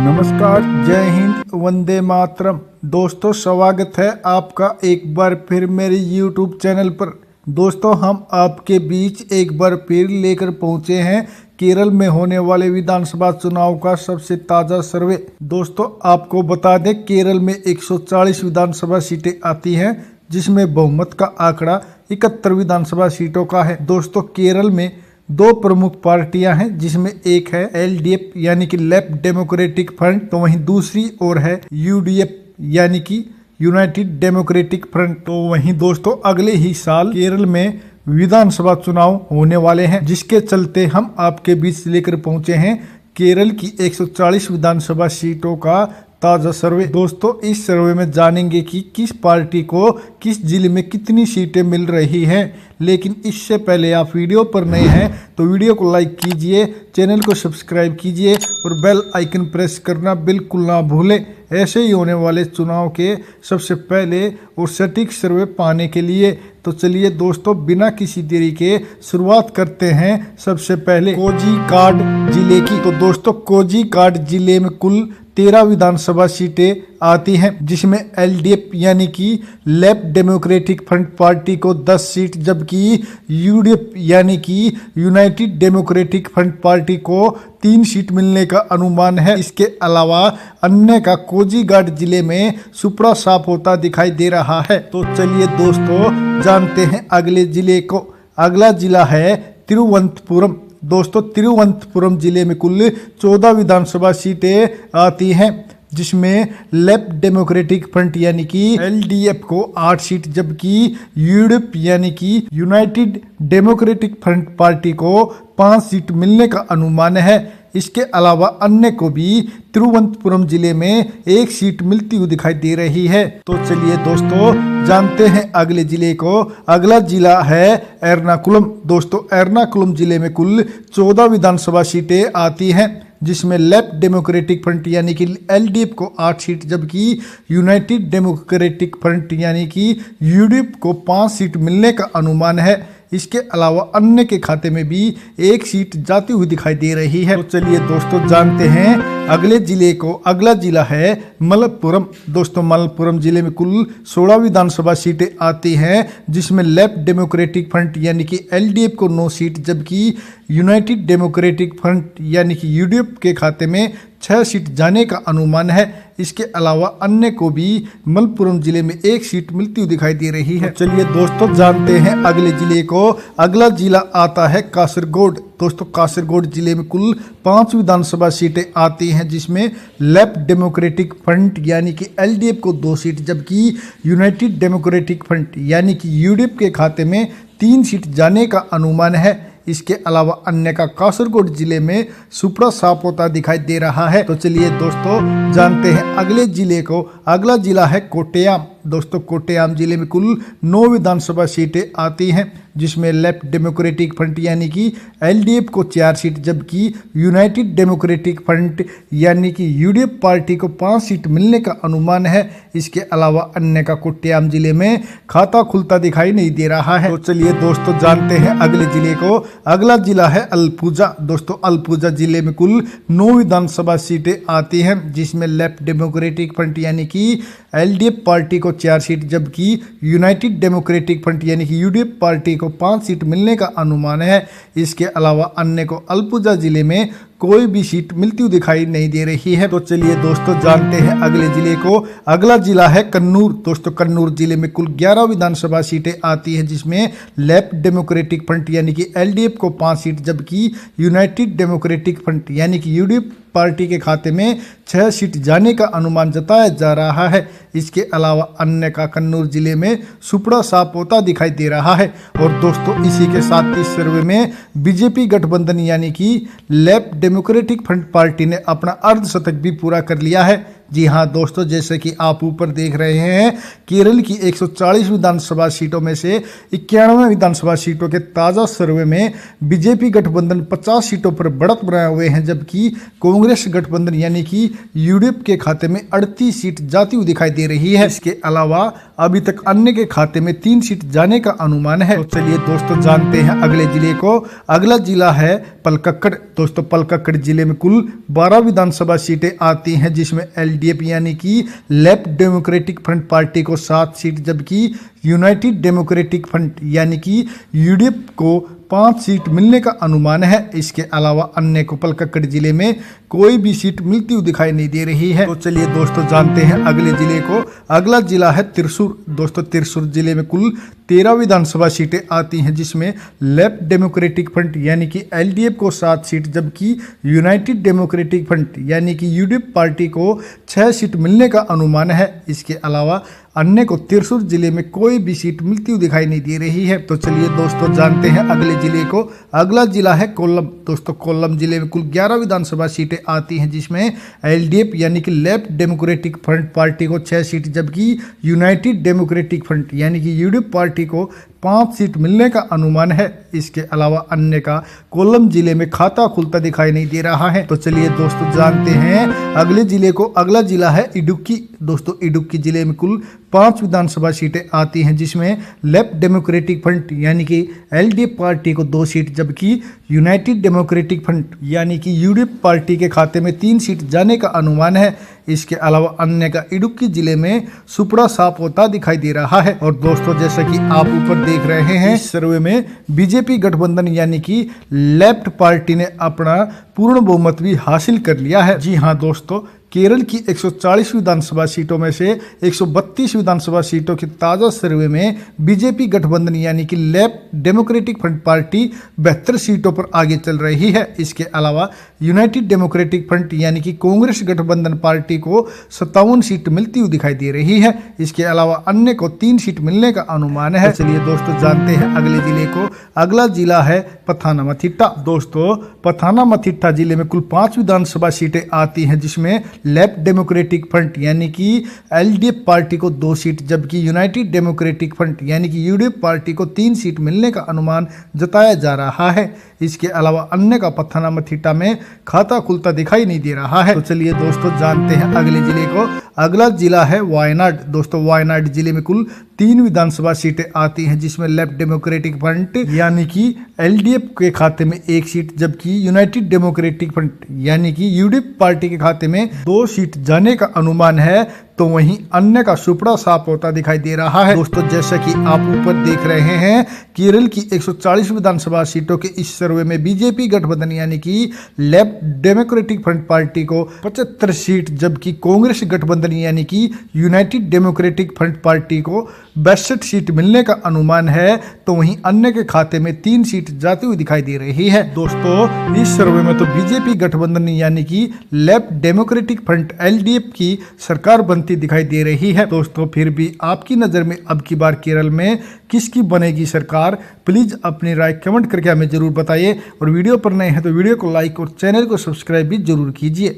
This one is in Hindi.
नमस्कार, जय हिंद, वंदे मातरम। दोस्तों, स्वागत है आपका एक बार फिर मेरे YouTube चैनल पर। दोस्तों, हम आपके बीच एक बार फिर लेकर पहुंचे हैं केरल में होने वाले विधानसभा चुनाव का सबसे ताज़ा सर्वे। दोस्तों, आपको बता दें, केरल में 140 विधानसभा सीटें आती हैं, जिसमें बहुमत का आंकड़ा 71 विधानसभा सीटों का है। दोस्तों, केरल में दो प्रमुख पार्टियां हैं, जिसमें एक है LDF यानी कि लेफ्ट डेमोक्रेटिक फ्रंट, तो वहीं दूसरी ओर है UDF यानी कि यूनाइटेड डेमोक्रेटिक फ्रंट। तो वहीं दोस्तों, अगले ही साल केरल में विधानसभा चुनाव होने वाले हैं, जिसके चलते हम आपके बीच लेकर पहुंचे हैं केरल की 140 विधानसभा सीटों का ताज़ा सर्वे। दोस्तों, इस सर्वे में जानेंगे कि किस पार्टी को किस जिले में कितनी सीटें मिल रही हैं। लेकिन इससे पहले आप वीडियो पर नए हैं तो वीडियो को लाइक कीजिए, चैनल को सब्सक्राइब कीजिए और बेल आइकन प्रेस करना बिल्कुल ना भूलें, ऐसे ही होने वाले चुनाव के सबसे पहले और सटीक सर्वे पाने के लिए। तो चलिए दोस्तों, बिना किसी देरी के शुरुआत करते हैं सबसे पहले कोझीकोड जिले की। तो दोस्तों, कोझीकोड जिले में कुल 13 विधानसभा सीटें आती हैं, जिसमें LDF यानी कि लेफ्ट डेमोक्रेटिक फ्रंट पार्टी को 10 सीट, जबकि UDF यानी कि यूनाइटेड डेमोक्रेटिक फ्रंट पार्टी को 3 सीट मिलने का अनुमान है। इसके अलावा अन्य का कोझीकोड जिले में सुपड़ा साफ होता दिखाई दे रहा है। तो चलिए दोस्तों, जानते हैं अगले जिले को। अगला जिला है तिरुवनंतपुरम। दोस्तों, तिरुवनंतपुरम जिले में कुल 14 विधानसभा सीटें आती हैं, जिसमें लेफ्ट डेमोक्रेटिक फ्रंट यानी कि LDF को 8 सीट, जबकि UDF यानी कि यूनाइटेड डेमोक्रेटिक फ्रंट पार्टी को 5 सीट मिलने का अनुमान है। इसके अलावा अन्य को भी तिरुवनंतपुरम जिले में 1 सीट मिलती हुई दिखाई दे रही है। तो चलिए दोस्तों, जानते हैं अगले जिले को। अगला जिला है एर्नाकुलम। दोस्तों, एर्नाकुलम जिले में कुल 14 विधानसभा सीटें आती हैं, जिसमें लेफ्ट डेमोक्रेटिक फ्रंट यानी कि LDF को 8 सीट, जबकि यूनाइटेड डेमोक्रेटिक फ्रंट यानी कि UDF को 5 सीट मिलने का अनुमान है। इसके अलावा अन्य के खाते में भी 1 सीट जाती हुई दिखाई दे रही है। तो चलिए दोस्तों, जानते हैं अगले जिले को। अगला जिला है मलप्पुरम। दोस्तों, मलप्पुरम जिले में कुल 16 विधानसभा सीटें आती हैं, जिसमें लेफ्ट डेमोक्रेटिक फ्रंट यानी कि LDF को 9 सीट, जबकि यूनाइटेड डेमोक्रेटिक फ्रंट यानी कि UDF के खाते में 6 सीट जाने का अनुमान है। इसके अलावा अन्य को भी मलप्पुरम जिले में 1 सीट मिलती हुई दिखाई दे रही है। तो चलिए दोस्तों, जानते हैं अगले जिले को। अगला जिला आता है कासरगोड। दोस्तों, कासरगोड जिले में कुल 5 विधानसभा सीटें आती हैं, जिसमें लेफ्ट डेमोक्रेटिक फ्रंट यानी कि LDF को 2 सीट, जबकि यूनाइटेड डेमोक्रेटिक फ्रंट यानी कि UDF के खाते में 3 सीट जाने का अनुमान है। इसके अलावा अन्य का कासरगोड जिले में सुपड़ा साफ होता दिखाई दे रहा है। तो चलिए दोस्तों, जानते हैं अगले जिले को। अगला जिला है कोट्टयम। दोस्तों, कोट्टयम जिले में कुल 9 विधानसभा सीटें आती हैं, जिसमें लेफ्ट डेमोक्रेटिक फ्रंट यानी कि LDF को 4 सीट, जबकि यूनाइटेड डेमोक्रेटिक फ्रंट यानी कि UDF पार्टी को 5 सीट मिलने का अनुमान है। इसके अलावा अन्य का कोट्टयम जिले में खाता खुलता दिखाई नहीं दे रहा है। तो चलिए दोस्तों, जानते हैं अगले जिले को। अगला जिला है अलपुजा। दोस्तों, अलपुजा जिले में कुल 9 विधानसभा सीटें आती हैं, जिसमें लेफ्ट डेमोक्रेटिक फ्रंट यानी कि LDF पार्टी को 4 सीट, जबकि यूनाइटेड डेमोक्रेटिक फ्रंट यानी कि UDF पार्टी को 5 सीट मिलने का अनुमान है। इसके अलावा अन्य को अलपुजा जिले में कोई भी सीट मिलती हुई दिखाई नहीं दे रही है। तो चलिए दोस्तों, जानते हैं अगले जिले को। अगला जिला है कन्नूर। दोस्तों, कन्नूर जिले में कुल 11 विधानसभा सीटें आती हैं, जिसमें लेफ्ट डेमोक्रेटिक फ्रंट यानी कि LDF को 5 सीट, जबकि यूनाइटेड डेमोक्रेटिक फ्रंट यानी कि UDF पार्टी के खाते में 6 सीट जाने का अनुमान जताया जा रहा है। इसके अलावा अन्य का कन्नूर जिले में सुपड़ा साफ होता दिखाई दे रहा है। और दोस्तों, इसी के साथ इस सर्वे में BJP गठबंधन यानी कि लेफ्ट डेमोक्रेटिक फ्रंट पार्टी ने अपना अर्धशतक भी पूरा कर लिया है, जी हाँ दोस्तों, जैसे कि आप ऊपर देख रहे हैं, केरल की 140 विधानसभा सीटों में से 91 विधानसभा सीटों के ताज़ा सर्वे में बीजेपी गठबंधन 50 सीटों पर बढ़त बनाए हुए हैं, जबकि कांग्रेस गठबंधन यानी कि यूडीएफ के खाते में 38 सीट जाती हुई दिखाई दे रही है। इसके अलावा अभी तक अन्य के खाते में 3 सीट जाने का अनुमान है। तो चलिए दोस्तों जानते हैं अगले जिले को। अगला जिला है पलक्कड़। दोस्तों पलक्कड़ जिले में कुल 12 विधानसभा सीटें आती हैं, जिसमें एलडीएफ यानी कि लेफ्ट डेमोक्रेटिक फ्रंट पार्टी को 7 सीट, जबकि यूनाइटेड डेमोक्रेटिक फ्रंट यानी कि यूडीएफ को 5 सीट मिलने का अनुमान है। इसके अलावा अन्य को पलक्कड़ जिले में कोई भी सीट मिलती हुई दिखाई नहीं दे रही है। तो चलिए दोस्तों जानते हैं अगले जिले को। अगला जिला है त्रिशूर। दोस्तों त्रिशूर जिले में कुल 13 विधानसभा सीटें आती हैं, जिसमें लेफ्ट डेमोक्रेटिक फ्रंट यानी कि एलडीएफ को 7 सीट, जबकि यूनाइटेड डेमोक्रेटिक फ्रंट यानी कि यूडीएफ पार्टी को 6 सीट मिलने का अनुमान है। इसके अलावा अन्य को त्रिशूर जिले में कोई भी सीट मिलती हुई दिखाई नहीं दे रही है। तो चलिए दोस्तों जानते हैं अगले जिले को। अगला जिला है कोल्लम। दोस्तों कोल्लम जिले में कुल 11 विधानसभा सीटें आती हैं, जिसमें एलडीएफ यानी कि लेफ्ट डेमोक्रेटिक फ्रंट पार्टी को 6 सीट, जबकि यूनाइटेड डेमोक्रेटिक फ्रंट यानी कि यूडीएफ पार्टी को 5 सीट मिलने का अनुमान है। इसके अलावा अन्य का कोल्लम जिले में खाता खुलता दिखाई नहीं दे रहा है। तो चलिए दोस्तों जानते हैं अगले जिले को। अगला जिला है इडुक्की। दोस्तों इडुक्की जिले में कुल 5 विधानसभा सीटें आती हैं, जिसमें लेफ्ट डेमोक्रेटिक फ्रंट यानी कि एलडीएफ पार्टी को 2 सीट, जबकि यूनाइटेड डेमोक्रेटिक फ्रंट यानी कि यूडीएफ पार्टी के खाते में 3 सीट जाने का अनुमान है। इसके अलावा अन्य का इडुक्की जिले में सुपड़ा साफ होता दिखाई दे रहा है। और दोस्तों जैसा कि आप ऊपर देख रहे हैं, इस सर्वे में बीजेपी गठबंधन यानी कि लेफ्ट पार्टी ने अपना पूर्ण बहुमत भी हासिल कर लिया है। जी हाँ दोस्तों, केरल की 140 विधानसभा सीटों में से 132 विधानसभा सीटों के ताज़ा सर्वे में बीजेपी गठबंधन यानी कि लेफ्ट डेमोक्रेटिक फ्रंट पार्टी 72 सीटों पर आगे चल रही है। इसके अलावा यूनाइटेड डेमोक्रेटिक फ्रंट यानी कि कांग्रेस गठबंधन पार्टी को 57 सीट मिलती हुई दिखाई दे रही है। इसके अलावा अन्य को 3 सीट मिलने का अनुमान है। चलिए दोस्तों जानते हैं अगले जिले को। अगला जिला है पथानामथिट्टा। दोस्तों पथानामथिट्टा जिले में कुल 5 विधानसभा सीटें आती हैं, जिसमें लेफ्ट डेमोक्रेटिक फ्रंट यानी कि एलडीएफ पार्टी को 2 सीट, जबकि यूनाइटेड डेमोक्रेटिक फ्रंट यानी कि यूडीएफ पार्टी को 3 सीट मिलने का अनुमान जताया जा रहा है। इसके अलावा अन्य का पथानामथिट्टा में खाता खुलता दिखाई नहीं दे रहा है। तो चलिए दोस्तों जानते हैं अगले जिले को। अगला जिला है वायनाड। दोस्तों वायनाड जिले में कुल 3 विधानसभा सीटें आती हैं, जिसमें लेफ्ट डेमोक्रेटिक फ्रंट यानी कि एलडीएफ के खाते में 1 सीट, जबकि यूनाइटेड डेमोक्रेटिक फ्रंट यानी कि यूडीएफ पार्टी के खाते में 2 सीट जाने का अनुमान है। तो वहीं अन्य का सुपड़ा साफ होता दिखाई दे रहा है। दोस्तों जैसा कि आप ऊपर देख रहे हैं, केरल की 140 विधानसभा सीटों के इस सर्वे में बीजेपी गठबंधन यानी कि लेफ्ट डेमोक्रेटिक फ्रंट पार्टी को 75 सीट, जबकि कांग्रेस गठबंधन यानी कि यूनाइटेड डेमोक्रेटिक फ्रंट पार्टी को 62 सीट मिलने का अनुमान है। तो वहीं अन्य के खाते में 3 सीट जाती हुई दिखाई दे रही है। दोस्तों इस सर्वे में तो बीजेपी गठबंधन यानी कि लेफ्ट डेमोक्रेटिक फ्रंट एलडीएफ की सरकार बनती दिखाई दे रही है। दोस्तों फिर भी आपकी नज़र में अब की बार केरल में किसकी बनेगी सरकार, प्लीज़ अपनी राय कमेंट करके हमें जरूर बताइए। और वीडियो पर नए हैं तो वीडियो को लाइक और चैनल को सब्सक्राइब भी जरूर कीजिए।